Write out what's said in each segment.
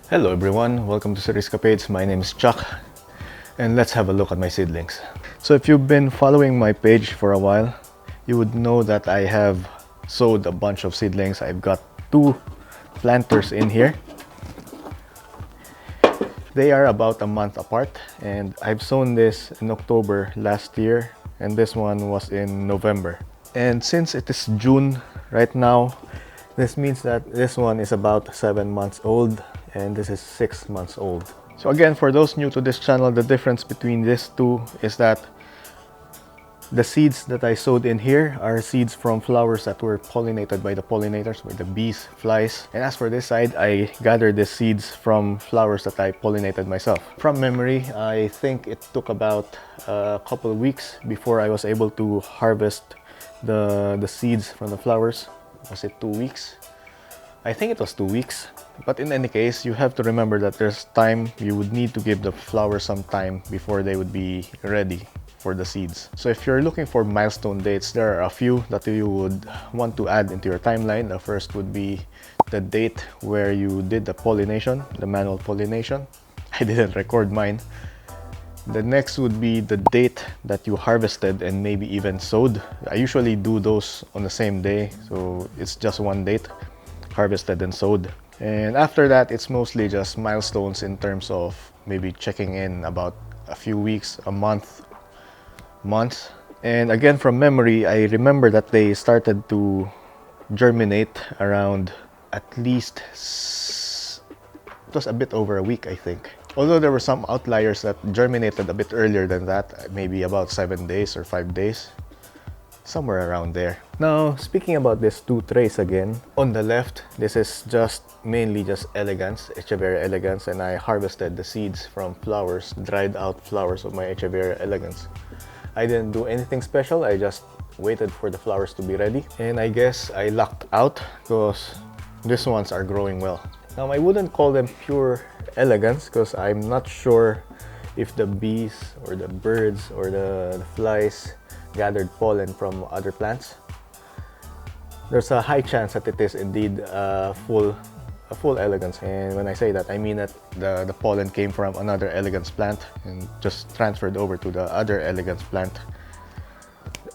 Hello everyone, welcome to Seriscapades. My name is Chuck and let's have a look at my seedlings. So if you've been following my page for a while, you would know that I have sowed a bunch of seedlings. I've got two planters in here. They are about a month apart and I've sown this in October last year and this one was in November. And since it is June right now, this means that this one is about 7 months old and this is 6 months old. So again, for those new to this channel, the difference between these two is that the seeds that I sowed in here are seeds from flowers that were pollinated by the pollinators, by the bees, flies. And as for this side, I gathered the seeds from flowers that I pollinated myself. From memory, I think it took about a couple of weeks before I was able to harvest the seeds from the flowers. Was it 2 weeks? I think it was 2 weeks. But in any case, you have to remember that there's time. You would need to give the flowers some time before they would be ready for the seeds. So if you're looking for milestone dates, there are a few that you would want to add into your timeline. The first would be the date where you did the pollination, the manual pollination. I didn't record mine. The next would be the date that you harvested and maybe even sowed. I usually do those on the same day, so it's just one date, harvested and sowed. And after that, it's mostly just milestones in terms of maybe checking in about a few weeks, a month, months. And again, from memory, I remember that they started to germinate around at least, it was a bit over a week, I think. Although there were some outliers that germinated a bit earlier than that, maybe about 7 days or 5 days. Somewhere around there. Now, speaking about these two trays again, on the left, this is mainly just elegans, Echeveria elegans, and I harvested the seeds from flowers, dried out flowers of my Echeveria elegans. I didn't do anything special, I just waited for the flowers to be ready, and I guess I lucked out because these ones are growing well. Now, I wouldn't call them pure elegans because I'm not sure if the bees or the birds or the flies gathered pollen from other plants. There's a high chance that it is indeed a full elegans, and when I say that, I mean that the pollen came from another elegans plant and just transferred over to the other elegans plant,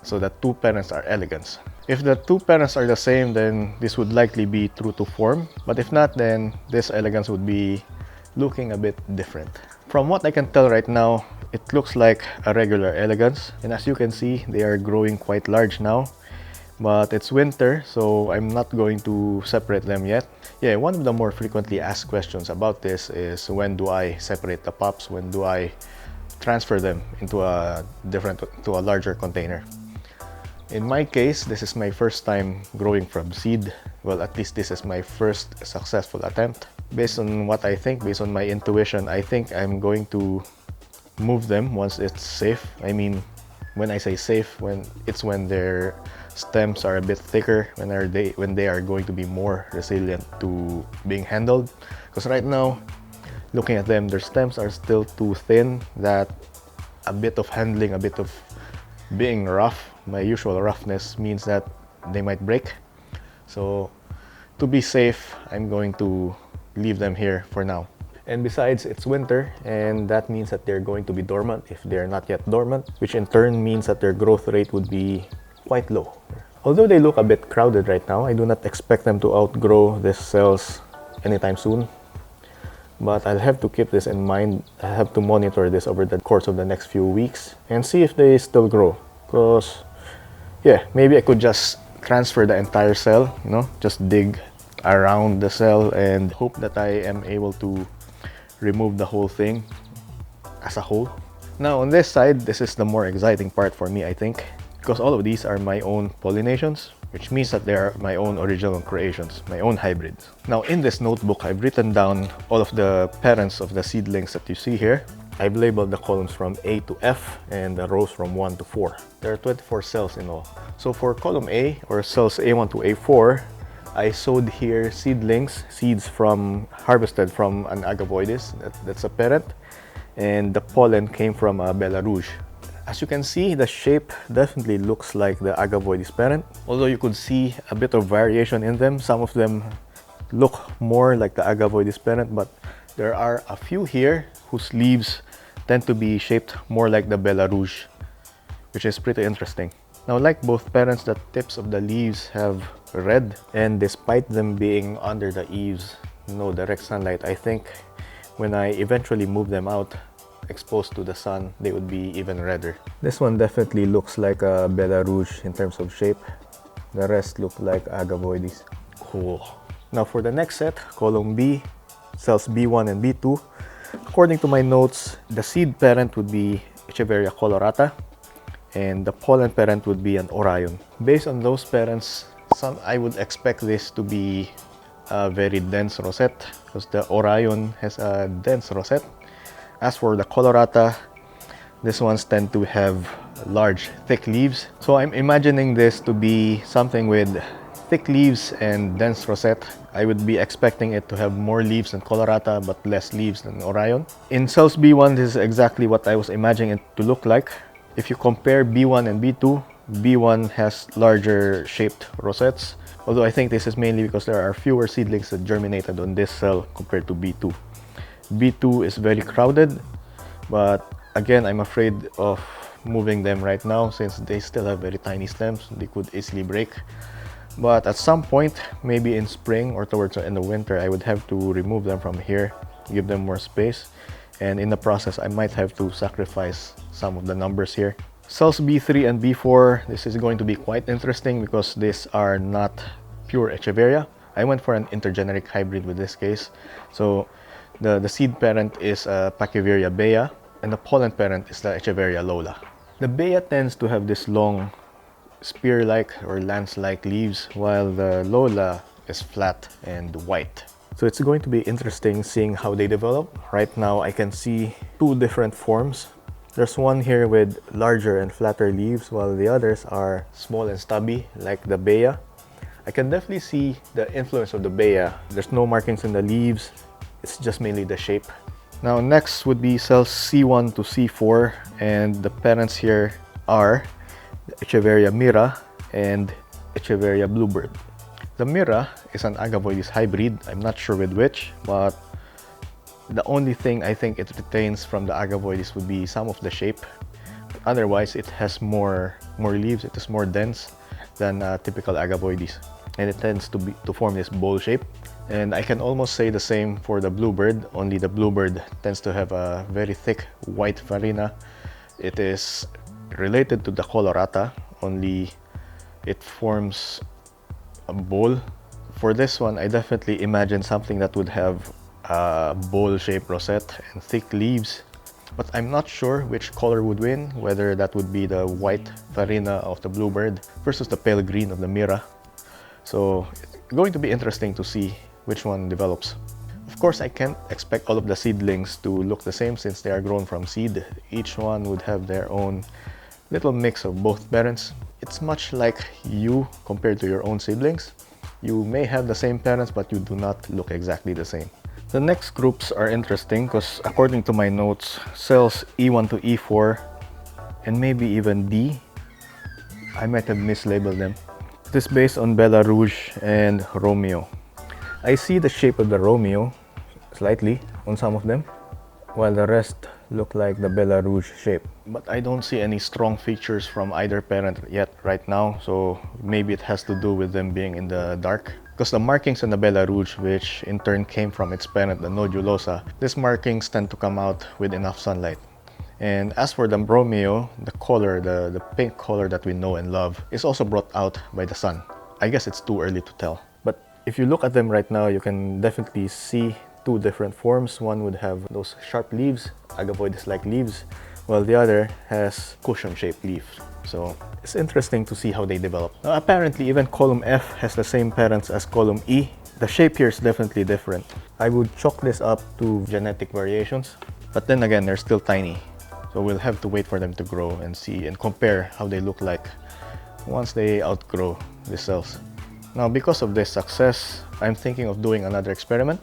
so the two parents are elegans. If the two parents are the same, then this would likely be true to form, but if not, then this elegans would be looking a bit different. From what I can tell right now, it looks like a regular elegans, and as you can see, they are growing quite large now. But it's winter, so I'm not going to separate them yet. Yeah, one of the more frequently asked questions about this is when do I separate the pups? When do I transfer them into a larger container? In my case, this is my first time growing from seed. Well, at least this is my first successful attempt. Based on what I think, based on my intuition, I think I'm going to move them once it's safe. I mean, when I say safe, when their stems are a bit thicker, when they are going to be more resilient to being handled. Because right now, looking at them, their stems are still too thin that a bit of handling, a bit of being rough, my usual roughness means that they might break. So to be safe, I'm going to leave them here for now. And besides, it's winter, and that means that they're going to be dormant if they're not yet dormant, which in turn means that their growth rate would be quite low. Although they look a bit crowded right now, I do not expect them to outgrow these cells anytime soon. But I'll have to keep this in mind. I have to monitor this over the course of the next few weeks and see if they still grow. Because, yeah, maybe I could just transfer the entire cell, just dig around the cell and hope that I am able to remove the whole thing as a whole. Now on this side, this is the more exciting part for me, I think, because all of these are my own pollinations, which means that they are my own original creations, my own hybrids. Now in this notebook, I've written down all of the parents of the seedlings that you see here. I've labeled the columns from A to F and the rows from 1 to 4. There are 24 cells in all. So for column A, or cells A1 to A4, I sowed here seedlings, seeds harvested from an Agavoides, that's a parent, and the pollen came from a Bella Rouge. As you can see, the shape definitely looks like the Agavoides parent, although you could see a bit of variation in them. Some of them look more like the Agavoides parent, but there are a few here whose leaves tend to be shaped more like the Bella Rouge, which is pretty interesting. Now, like both parents, the tips of the leaves have red, and despite them being under the eaves, no direct sunlight, I think when I eventually move them out, exposed to the sun, they would be even redder. This one definitely looks like a Bella Rouge in terms of shape. The rest look like Agavoides. Cool. Now for the next set, column B, cells B1 and B2. According to my notes, the seed parent would be Echeveria colorata, and the pollen parent would be an Orion. Based on those parents, I would expect this to be a very dense rosette, because the Orion has a dense rosette. As for the colorata, these ones tend to have large, thick leaves. So I'm imagining this to be something with thick leaves and dense rosette. I would be expecting it to have more leaves than colorata, but less leaves than Orion. In cells B1, this is exactly what I was imagining it to look like. If you compare B1 and B2, B1 has larger shaped rosettes, although I think this is mainly because there are fewer seedlings that germinated on this cell compared to B2. B2 is very crowded, but again, I'm afraid of moving them right now since they still have very tiny stems. They could easily break. But at some point, maybe in spring or towards the end of winter, I would have to remove them from here, give them more space, and in the process, I might have to sacrifice some of the numbers here. Cells B3 and B4, this is going to be quite interesting because these are not pure Echeveria. I went for an intergeneric hybrid with this case. So the seed parent is Pacuveria bea, and the pollen parent is the Echeveria lola. The bea tends to have this long spear-like or lance-like leaves, while the lola is flat and white. So it's going to be interesting seeing how they develop. Right now, I can see two different forms. There's one here with larger and flatter leaves, while the others are small and stubby, like the bea. I can definitely see the influence of the bea. There's no markings in the leaves. It's just mainly the shape. Now next would be cells C1 to C4, and the parents here are Echeveria mira and Echeveria bluebird. The mira is an Agavoides hybrid. I'm not sure with which, but the only thing I think it retains from the Agavoides would be some of the shape. But otherwise, it has more leaves. It is more dense than typical Agavoides, and it tends to form this bowl shape. And I can almost say the same for the bluebird, only the bluebird tends to have a very thick white farina. It is related to the colorata, only it forms a bowl. For this one, I definitely imagine something that would have a bowl-shaped rosette and thick leaves. But I'm not sure which color would win, whether that would be the white farina of the bluebird versus the pale green of the mira. So it's going to be interesting to see which one develops. Of course, I can't expect all of the seedlings to look the same since they are grown from seed. Each one would have their own little mix of both parents. It's much like you compared to your own siblings. You may have the same parents, but you do not look exactly the same. The next groups are interesting because according to my notes, cells E1 to E4 and maybe even D, I might have mislabeled them. It is based on Bella Rouge and Romeo. I see the shape of the Romeo slightly on some of them, while the rest look like the Bella Rouge shape. But I don't see any strong features from either parent yet right now, so maybe it has to do with them being in the dark. Because the markings in the Bella Rouge, which in turn came from its parent, the nodulosa, these markings tend to come out with enough sunlight. And as for the Romeo, the color, the pink color that we know and love, is also brought out by the sun. I guess it's too early to tell. But if you look at them right now, you can definitely see two different forms. One would have those sharp leaves, Agavoides-like leaves, while the other has cushion-shaped leaves. So it's interesting to see how they develop. Now, apparently, even column F has the same parents as column E. The shape here is definitely different. I would chalk this up to genetic variations, but then again, they're still tiny. So we'll have to wait for them to grow and see and compare how they look like once they outgrow the cells. Now, because of this success, I'm thinking of doing another experiment.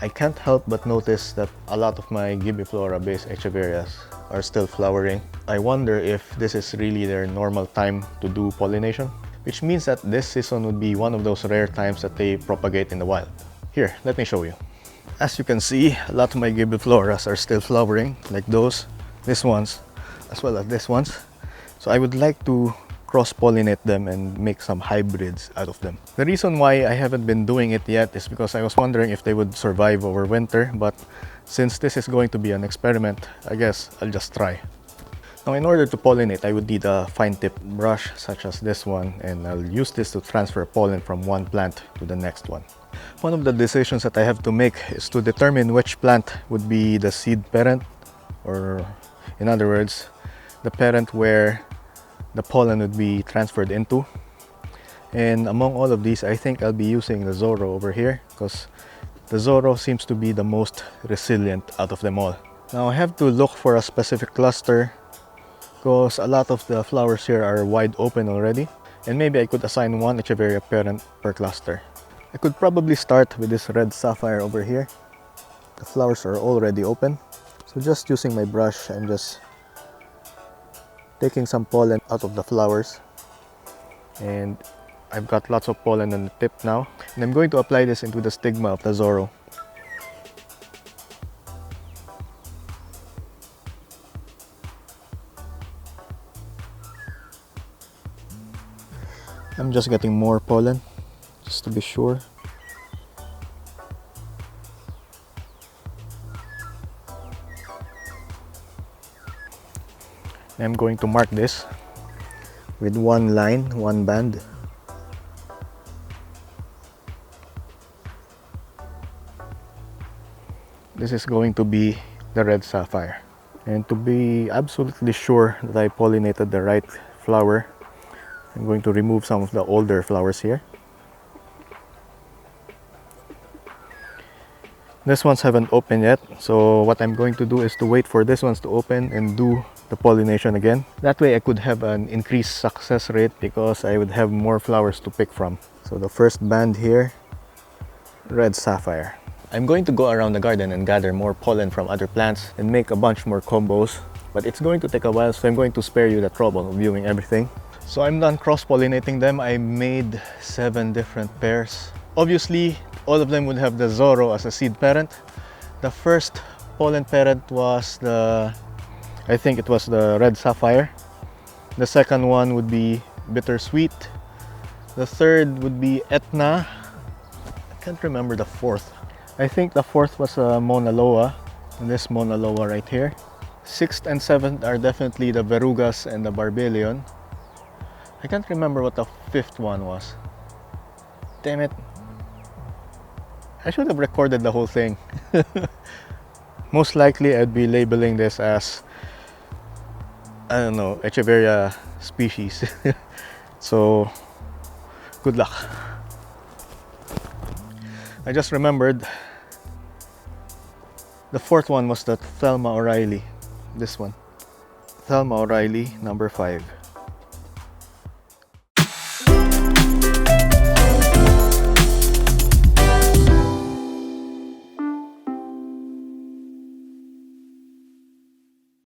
I can't help but notice that a lot of my Gibiflora-based Echeverias are still flowering. I wonder if this is really their normal time to do pollination, which means that this season would be one of those rare times that they propagate in the wild. Here, let me show you. As you can see, a lot of my gibifloras are still flowering, like those, these ones, as well as these ones. So I would like to cross-pollinate them and make some hybrids out of them. The reason why I haven't been doing it yet is because I was wondering if they would survive over winter, but since this is going to be an experiment, I guess I'll just try. Now, in order to pollinate, I would need a fine-tip brush such as this one, and I'll use this to transfer pollen from one plant to the next one. One of the decisions that I have to make is to determine which plant would be the seed parent, or in other words, the parent where the pollen would be transferred into. And among all of these, I think I'll be using the Zorro over here because the Zorro seems to be the most resilient out of them all. Now I have to look for a specific cluster because a lot of the flowers here are wide open already, and maybe I could assign one Echeveria parent per cluster. I could probably start with this red sapphire over here. The flowers are already open, so just using my brush, I'm just taking some pollen out of the flowers, and I've got lots of pollen on the tip now, and I'm going to apply this into the stigma of the Zorro. I'm just getting more pollen just to be sure. I'm going to mark this with one line, one band. This is going to be the red sapphire. And to be absolutely sure that I pollinated the right flower, I'm going to remove some of the older flowers here. These ones haven't opened yet, so what I'm going to do is to wait for these ones to open and do the pollination again. That way I could have an increased success rate because I would have more flowers to pick from. So the first band here, red sapphire. I'm going to go around the garden and gather more pollen from other plants and make a bunch more combos, but it's going to take a while, so I'm going to spare you the trouble of viewing everything. So I'm done cross-pollinating them. I made 7 different pairs. Obviously, all of them would have the Zorro as a seed parent. The first pollen parent was I think it was the red sapphire. The second one would be bittersweet. The third would be Etna. I can't remember the fourth. I think the fourth was a Mauna Loa, and this Mauna Loa right here. 6th and 7th are definitely the Verrugas and the Barbellion. I can't remember what the 5th one was. Damn it. I should have recorded the whole thing. Most likely I'd be labeling this as, I don't know, Echeveria species. So, good luck. I just remembered the 4th one was the Thelma O'Reilly. This one. Thelma O'Reilly, number 5.